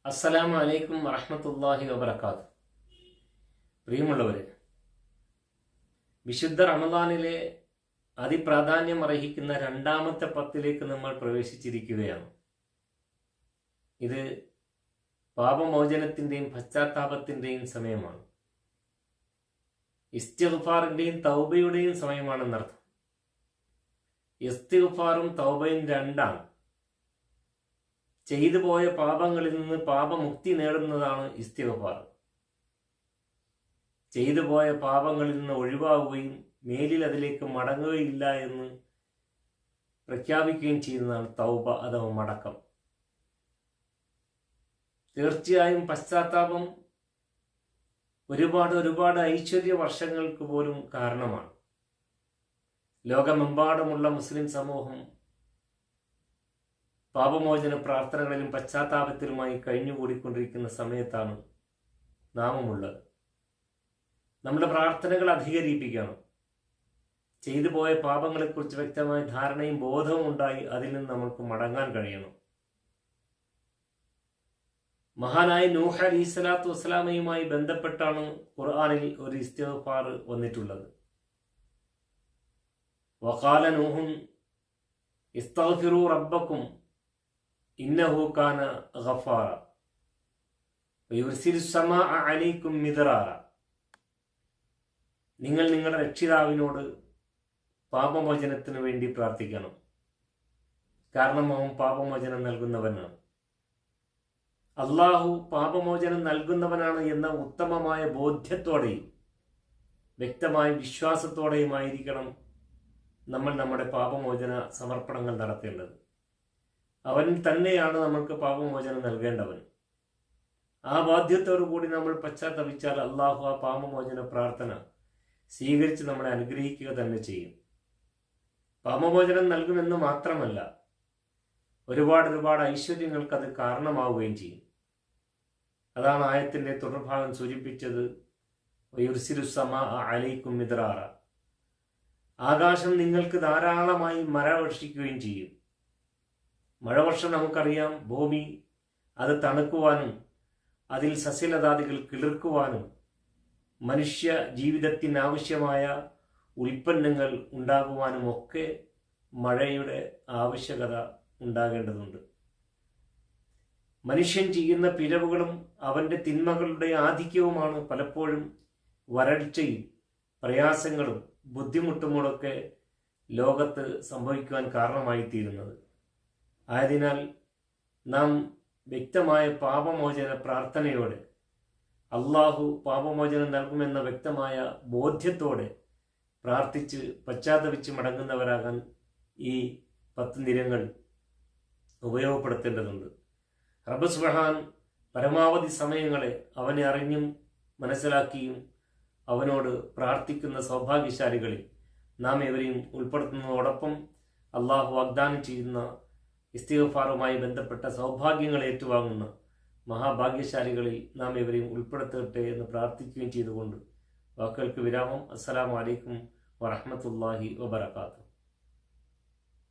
അസ്സലാമു അലൈക്കും വറഹ്മത്തുള്ളാഹി വബറകാതുഹു. പ്രിയമുള്ളവരെ, വിശുദ്ധ റമദാനിലെ അതിപ്രാധാന്യം അർഹിക്കുന്ന രണ്ടാമത്തെ പത്തിലേക്ക് നമ്മൾ പ്രവേശിച്ചിരിക്കുകയാണ്. ഇത് പാപമോചനത്തിൻ്റെയും പശ്ചാത്താപത്തിൻ്റെയും സമയമാണ്. ഇസ്തിഗ്ഫാറിൻ്റെയും തൗബയുടെയും സമയമാണെന്നർത്ഥം. ഇസ്തിഗ്ഫാറും തൗബയും രണ്ടാണ്. ചെയ്തു പോയ പാപങ്ങളിൽ നിന്ന് പാപമുക്തി നേടുന്നതാണ് ഇസ്തിഗ്ഫാർ. ചെയ്തു പോയ പാപങ്ങളിൽ നിന്ന് ഒഴിവാകുകയും മേലിൽ അതിലേക്ക് മടങ്ങുകയില്ല എന്ന് പ്രഖ്യാപിക്കുകയും ചെയ്യുന്നതാണ് തൗബ അഥവാ മടക്കം. തീർച്ചയായും പശ്ചാത്താപം ഒരുപാട് ഐശ്വര്യ വർഷങ്ങൾക്ക് പോലും കാരണമാണ്. ലോകമെമ്പാടുമുള്ള മുസ്ലിം സമൂഹം പാപമോചന പ്രാർത്ഥനകളിലും പശ്ചാത്താപത്തിലുമായി കഴിഞ്ഞുകൂടിക്കൊണ്ടിരിക്കുന്ന സമയത്താണ് നാമുമുള്ളത്. നമ്മുടെ പ്രാർത്ഥനകൾ അധികരിപ്പിക്കണം. ചെയ്തു പോയ പാപങ്ങളെക്കുറിച്ച് വ്യക്തമായ ധാരണയും ബോധവും ഉണ്ടായി അതിൽ നിന്ന് നമുക്ക് മടങ്ങാൻ കഴിയണം. മഹാനായ നൂഹ് അലൈഹിസ്സലാത്തു വസ്സലാമയുമായി ബന്ധപ്പെട്ടാണ് ഖുർആനിൽ ഒരു ഇസ്തിഗ്ഫാർ വന്നിട്ടുള്ളത്. വഖാല നൂഹുൻ ഇസ്തഗ്ഫിറൂ റബ്ബക്കും ഇന്നഹു കാന ഗഫാറ വയുർസിലു സമാഅ അലൈക്കും മിദ്റാറ. നിങ്ങൾ നിങ്ങളുടെ രക്ഷിതാവിനോട് പാപമോചനത്തിന് വേണ്ടി പ്രാർത്ഥിക്കണം. കാരണം അവൻ പാപമോചനം നൽകുന്നവനാണ്. അള്ളാഹു പാപമോചനം നൽകുന്നവനാണ് എന്ന ഉത്തമമായ ബോധ്യത്തോടെയും വ്യക്തമായ വിശ്വാസത്തോടെയുമായിരിക്കണം നമ്മൾ നമ്മുടെ പാപമോചന സമർപ്പണങ്ങൾ നടത്തേണ്ടത്. അവൻ തന്നെയാണ് നമ്മൾക്ക് പാപമോചനം നൽകേണ്ടവൻ. ആ ബാധ്യത്തോടു കൂടി നമ്മൾ പശ്ചാത്തപിച്ചാൽ അള്ളാഹു ആ പാപമോചന പ്രാർത്ഥന സ്വീകരിച്ച് നമ്മളെ അനുഗ്രഹിക്കുക തന്നെ ചെയ്യും. പാപമോചനം നൽകുമെന്ന് മാത്രമല്ല, ഒരുപാട് ഐശ്വര്യങ്ങൾക്ക് അത് കാരണമാവുകയും ചെയ്യും. അതാണ് ആയത്തിന്റെ തുടർഭാഗം സൂചിപ്പിച്ചത്. വയുർസിലു സമാഅ അലൈക്കും മിദ്റാറ. ആകാശം നിങ്ങൾക്ക് ധാരാളമായി മഴ വർഷിക്കുകയും ചെയ്യും. മഴവർഷം നമുക്കറിയാം, ഭൂമി അത് തണുക്കുവാനും അതിൽ സസ്യലതാദികൾ കിളിർക്കുവാനും മനുഷ്യ ജീവിതത്തിന് ആവശ്യമായ ഉൽപ്പന്നങ്ങൾ ഉണ്ടാകുവാനും ഒക്കെ മഴയുടെ ആവശ്യകത ഉണ്ടാകേണ്ടതുണ്ട്. മനുഷ്യൻ ചെയ്യുന്ന പിഴവുകളും അവൻ്റെ തിന്മകളുടെ ആധിക്യവുമാണ് പലപ്പോഴും വരൾച്ചയും പ്രയാസങ്ങളും ബുദ്ധിമുട്ടുകളൊക്കെ ലോകത്ത് സംഭവിക്കുവാൻ കാരണമായി തീരുന്നത്. ആയതിനാൽ നാം വ്യക്തമായ പാപമോചന പ്രാർത്ഥനയോടെ അള്ളാഹു പാപമോചനം നൽകുമെന്ന വ്യക്തമായ ബോധ്യത്തോടെ പ്രാർത്ഥിച്ച് പശ്ചാത്തപിച്ച് മടങ്ങുന്നവരാകാൻ ഈ 10 ദിനങ്ങൾ ഉപയോഗപ്പെടുത്തേണ്ടതുണ്ട്. റബ്ബ് സുബ്ഹാൻ പരമാവധി സമയങ്ങളെ അവനെ അറിഞ്ഞും മനസ്സിലാക്കിയും അവനോട് പ്രാർത്ഥിക്കുന്ന സൗഭാഗ്യശാലികളിൽ നാം എവരെയും ഉൾപ്പെടുത്തുന്നതോടൊപ്പം അള്ളാഹു വാഗ്ദാനം ചെയ്യുന്ന ഇസ്തിഗ്ഫാറുമായി ബന്ധപ്പെട്ട സൗഭാഗ്യങ്ങൾ ഏറ്റുവാങ്ങുന്ന മഹാഭാഗ്യശാലികളിൽ നാം എവരെയും ഉൾപ്പെടുത്തട്ടെ എന്ന് പ്രാർത്ഥിക്കുകയും ചെയ്തുകൊണ്ട് വാക്കുകൾക്ക് വിരാമം. അസ്സലാമു അലൈക്കും വറഹ്മത്തുള്ളാഹി വബറകാതുഹു.